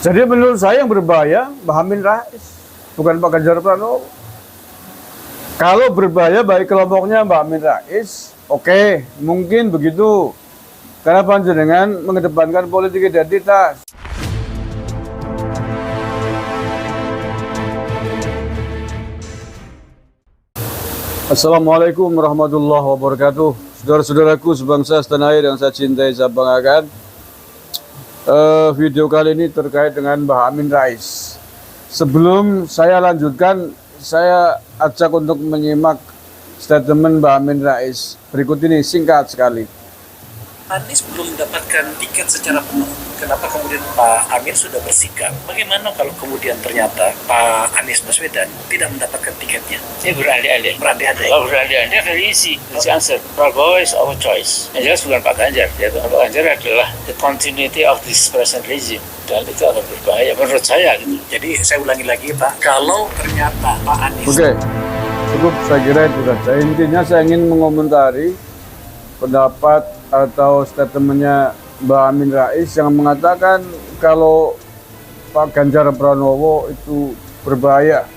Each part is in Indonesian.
Jadi menurut saya yang berbahaya Mbak Amin Rais, bukan Pak Ganjar Pranowo. Kalau berbahaya baik kelompoknya Mbak Amin Rais, oke, mungkin begitu. Karena panjenengan mengedepankan politik identitas. Assalamualaikum warahmatullahi wabarakatuh. Saudara-saudaraku sebangsa setanah air yang saya cintai, saya banggakan. Video kali ini terkait dengan Mbak Amin Rais. Sebelum saya lanjutkan, saya ajak untuk menyimak statement Mbak Amin Rais. Berikut ini singkat sekali. Anies belum mendapatkan tiket secara penuh. Kenapa kemudian Pak Amin sudah bersikap? Bagaimana kalau kemudian ternyata Pak Anies Baswedan tidak mendapatkan tiketnya? Saya berandai-andai. Berandai-andai. Kalau berandai-andai very easy. Let's answer. Prabowo is our choice. Yang jelas bukan Pak Ganjar. Yaitu Pak Ganjar adalah the continuity of this present regime. Dan itu akan berbahaya menurut saya gitu. Jadi saya ulangi lagi Pak, kalau ternyata Pak Anies... Oke, cukup saya kira itu saja. Intinya saya ingin mengomentari pendapat atau statementnya Mbak Amin Rais yang mengatakan kalau Pak Ganjar Pranowo itu berbahaya.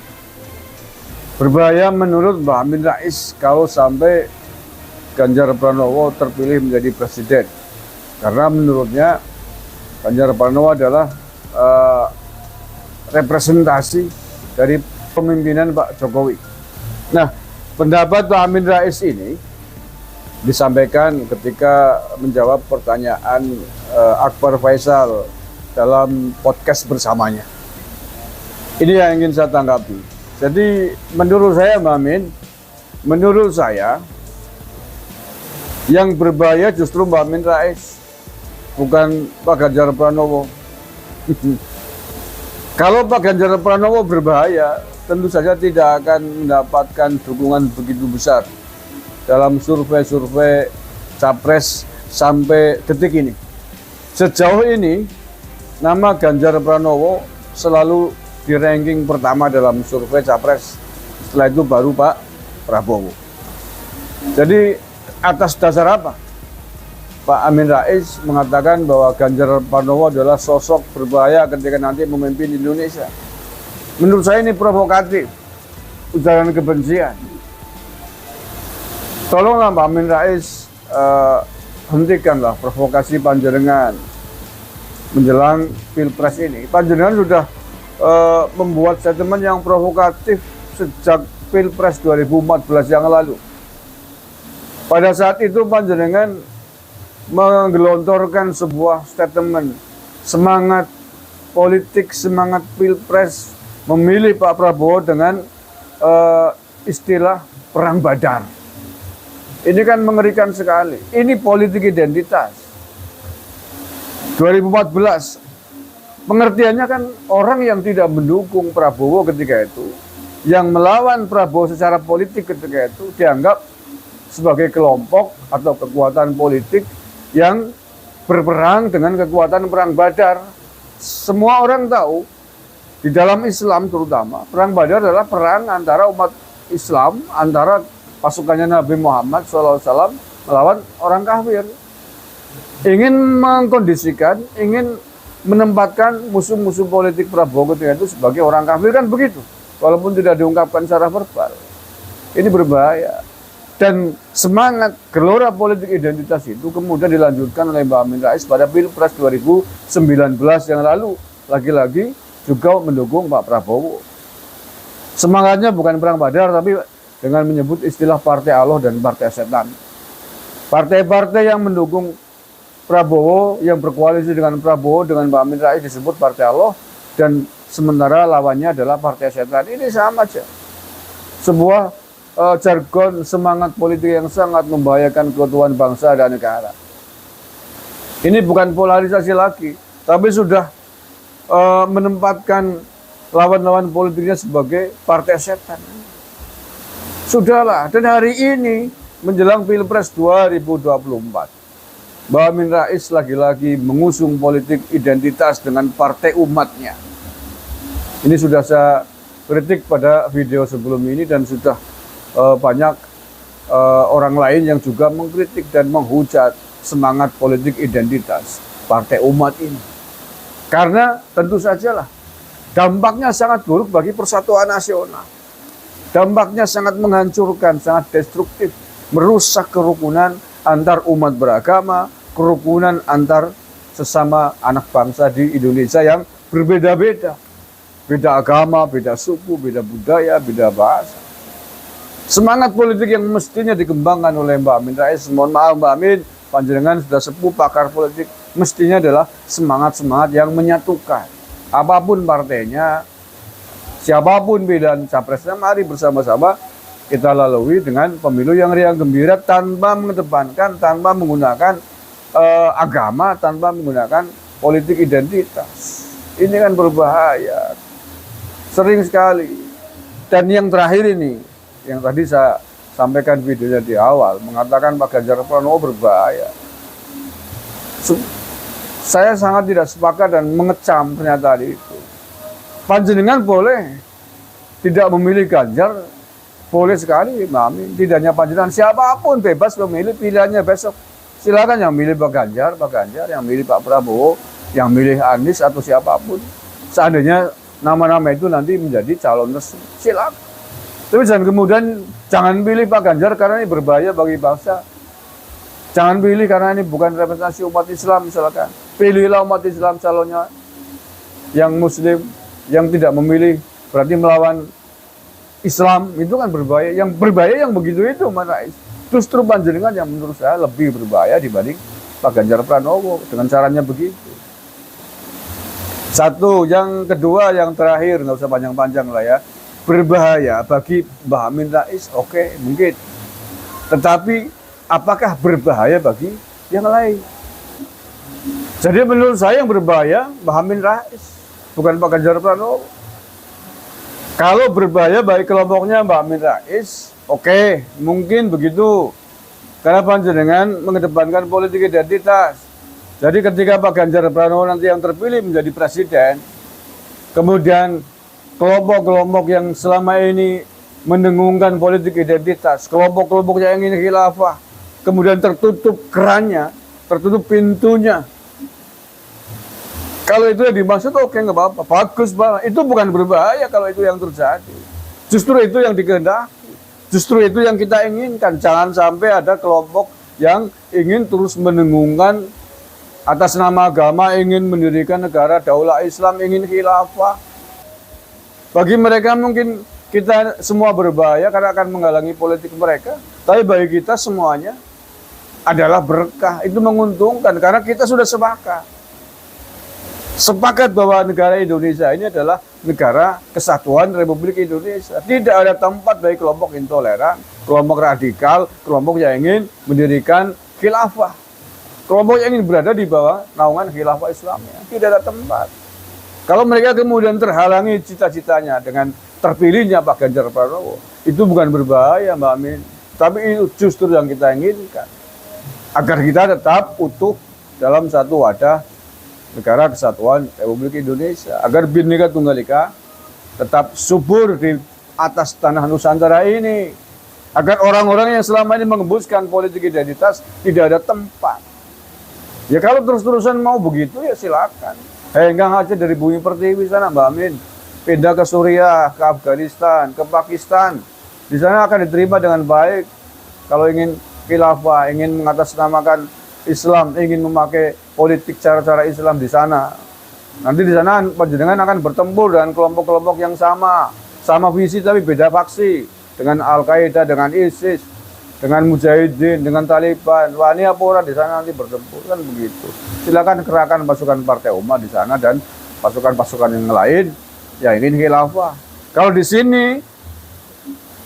Berbahaya menurut Mbak Amin Rais kalau sampai Ganjar Pranowo terpilih menjadi presiden. Karena menurutnya Ganjar Pranowo adalah representasi dari pemimpinan Pak Jokowi. Nah, pendapat Pak Amin Rais ini disampaikan ketika menjawab pertanyaan Akbar Faisal dalam podcast bersamanya. Ini yang ingin saya tanggapi. Jadi menurut saya Mbak Amin, menurut saya yang berbahaya justru Mbak Amin Rais, bukan Pak Ganjar Pranowo. Kalau Pak Ganjar Pranowo berbahaya, tentu saja tidak akan mendapatkan dukungan begitu besar dalam survei-survei capres sampai detik ini. Sejauh ini, nama Ganjar Pranowo selalu di ranking pertama dalam survei capres. Setelah itu baru Pak Prabowo. Jadi atas dasar apa Pak Amin Rais mengatakan bahwa Ganjar Pranowo adalah sosok berbahaya ketika nanti memimpin Indonesia? Menurut saya ini provokatif, ujaran kebencian. Tolonglah Pak Amin Rais, hentikanlah provokasi panjenengan menjelang Pilpres ini. Panjenengan sudah membuat statement yang provokatif sejak Pilpres 2014 yang lalu. Pada saat itu panjenengan menggelontorkan sebuah statement semangat politik, semangat Pilpres, memilih Pak Prabowo dengan istilah perang badar. Ini kan mengerikan sekali. Ini politik identitas. 2014, pengertiannya kan orang yang tidak mendukung Prabowo ketika itu, yang melawan Prabowo secara politik ketika itu, dianggap sebagai kelompok atau kekuatan politik yang berperang dengan kekuatan perang badar. Semua orang tahu, di dalam Islam terutama, perang badar adalah perang antara umat Islam, antara pasukannya Nabi Muhammad SAW melawan orang kafir. Ingin mengkondisikan, ingin menempatkan musuh-musuh politik Prabowo ketika itu sebagai orang kafir, kan begitu. Walaupun tidak diungkapkan secara verbal. Ini berbahaya. Dan semangat gelora politik identitas itu kemudian dilanjutkan oleh Mbak Amin Rais pada Pilpres 2019 yang lalu. Lagi-lagi juga mendukung Pak Prabowo. Semangatnya bukan perang badar, tapi dengan menyebut istilah partai Allah dan partai setan. Partai-partai yang mendukung Prabowo, yang berkoalisi dengan Prabowo, dengan Mbak Amin Rais disebut partai Allah, dan sementara lawannya adalah partai setan. Ini sama saja. Sebuah jargon semangat politik yang sangat membahayakan keutuhan bangsa dan negara. Ini bukan polarisasi lagi, tapi sudah menempatkan lawan-lawan politiknya sebagai partai setan. Sudahlah, dan hari ini menjelang Pilpres 2024, Mbak Amin Rais lagi-lagi mengusung politik identitas dengan partai umatnya. Ini sudah saya kritik pada video sebelum ini, dan sudah banyak orang lain yang juga mengkritik dan menghujat semangat politik identitas partai umat ini. Karena tentu sajalah dampaknya sangat buruk bagi persatuan nasional. Dampaknya sangat menghancurkan, sangat destruktif, merusak kerukunan antar umat beragama, kerukunan antar sesama anak bangsa di Indonesia yang berbeda-beda. Beda agama, beda suku, beda budaya, beda bahasa. Semangat politik yang mestinya dikembangkan oleh Mbak Amin Rais, mohon maaf Mbak Amin, panjenengan sudah sepuh pakar politik, mestinya adalah semangat-semangat yang menyatukan. Apapun partainya, siapapun pilihan capresnya, mari bersama-sama kita lalui dengan pemilu yang riang gembira tanpa mengedepankan, tanpa menggunakan agama, tanpa menggunakan politik identitas. Ini kan berbahaya. Sering sekali. Dan yang terakhir ini, yang tadi saya sampaikan videonya di awal, mengatakan Pak Ganjar Pranowo berbahaya. Saya sangat tidak sepakat dan mengecam pernyataan itu. Panjenengan boleh tidak memilih Ganjar, boleh sekali, Mami. Tidak hanya panjenengan, siapapun bebas memilih pilihannya besok. Silakan yang milih Pak Ganjar, yang milih Pak Prabowo, yang milih Anies atau siapapun. Seandainya nama-nama itu nanti menjadi calon resmi, silakan. Tapi jangan pilih Pak Ganjar karena ini berbahaya bagi bangsa. Jangan pilih karena ini bukan representasi umat Islam, misalkan. Pilihlah umat Islam calonnya yang Muslim, yang tidak memilih berarti melawan Islam, itu kan berbahaya. Yang berbahaya yang begitu itu, mana justru panjenengan yang menurut saya lebih berbahaya dibanding Pak Ganjar Pranowo dengan caranya begitu. Satu, yang kedua, yang terakhir, nggak usah panjang-panjang lah ya. Berbahaya bagi Mbak Amin Rais, oke, mungkin. Tetapi apakah berbahaya bagi yang lain? Jadi menurut saya yang berbahaya Mbak Amin Rais, bukan Pak Ganjar Pranowo. Kalau berbahaya bagi kelompoknya Mbak Amin Rais, oke, mungkin begitu. Karena panjenengan mengedepankan politik identitas. Jadi ketika Pak Ganjar Pranowo nanti yang terpilih menjadi presiden, kemudian kelompok-kelompok yang selama ini mendengungkan politik identitas, kelompok-kelompok yang ingin khilafah, kemudian tertutup kerannya, tertutup pintunya. Kalau itu yang dimaksud, oke, nggak apa-apa, bagus banget. Itu bukan berbahaya kalau itu yang terjadi. Justru itu yang dikehendaki. Justru itu yang kita inginkan. Jangan sampai ada kelompok yang ingin terus mendengungkan atas nama agama, ingin mendirikan negara daulah Islam, ingin khilafah. Bagi mereka mungkin kita semua berbahaya karena akan menghalangi politik mereka. Tapi bagi kita semuanya adalah berkah. Itu menguntungkan karena kita sudah sepakat bahwa negara Indonesia ini adalah negara kesatuan Republik Indonesia. Tidak ada tempat bagi kelompok intoleran, kelompok radikal, kelompok yang ingin mendirikan khilafah. Kelompok yang ingin berada di bawah naungan khilafah Islamnya. Tidak ada tempat. Kalau mereka kemudian terhalangi cita-citanya dengan terpilihnya Pak Ganjar Pranowo, itu bukan berbahaya Mbak Amin. Tapi itu justru yang kita inginkan. Agar kita tetap utuh dalam satu wadah negara kesatuan Republik Indonesia. Agar Bhinneka Tunggal Ika tetap subur di atas tanah Nusantara ini. Agar orang-orang yang selama ini mengembuskan politik identitas tidak ada tempat. Ya kalau terus-terusan mau begitu ya silakan. Henggang aja dari bumi pertiwi sana Mbak Amin. Pindah ke Suriah, ke Afghanistan, ke Pakistan. Di sana akan diterima dengan baik. Kalau ingin khilafah, ingin mengatasnamakan Islam, ingin memakai politik cara-cara Islam di sana. Nanti di sana panjenengan akan bertempur dengan kelompok-kelompok yang sama visi tapi beda faksi. Dengan Al-Qaeda, dengan ISIS, dengan Mujahidin, dengan Taliban. Wah, ini apa orang di sana nanti bertempur kan begitu. Silakan kerahkan pasukan Partai Umat di sana dan pasukan-pasukan yang lain yang ingin khilafah. Kalau di sini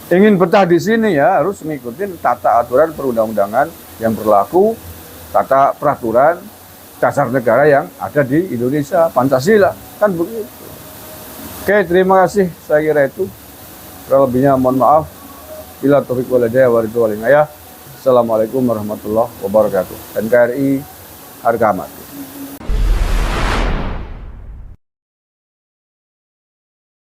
ingin betah di sini ya harus mengikuti tata aturan perundang-undangan yang berlaku, tata peraturan dasar negara yang ada di Indonesia, Pancasila, kan begitu. Oke, terima kasih, saya kira itu. Kurang lebihnya mohon maaf. Bila taufiq wal hidayah wa ridwan. Assalamualaikum warahmatullahi wabarakatuh. NKRI harga mati.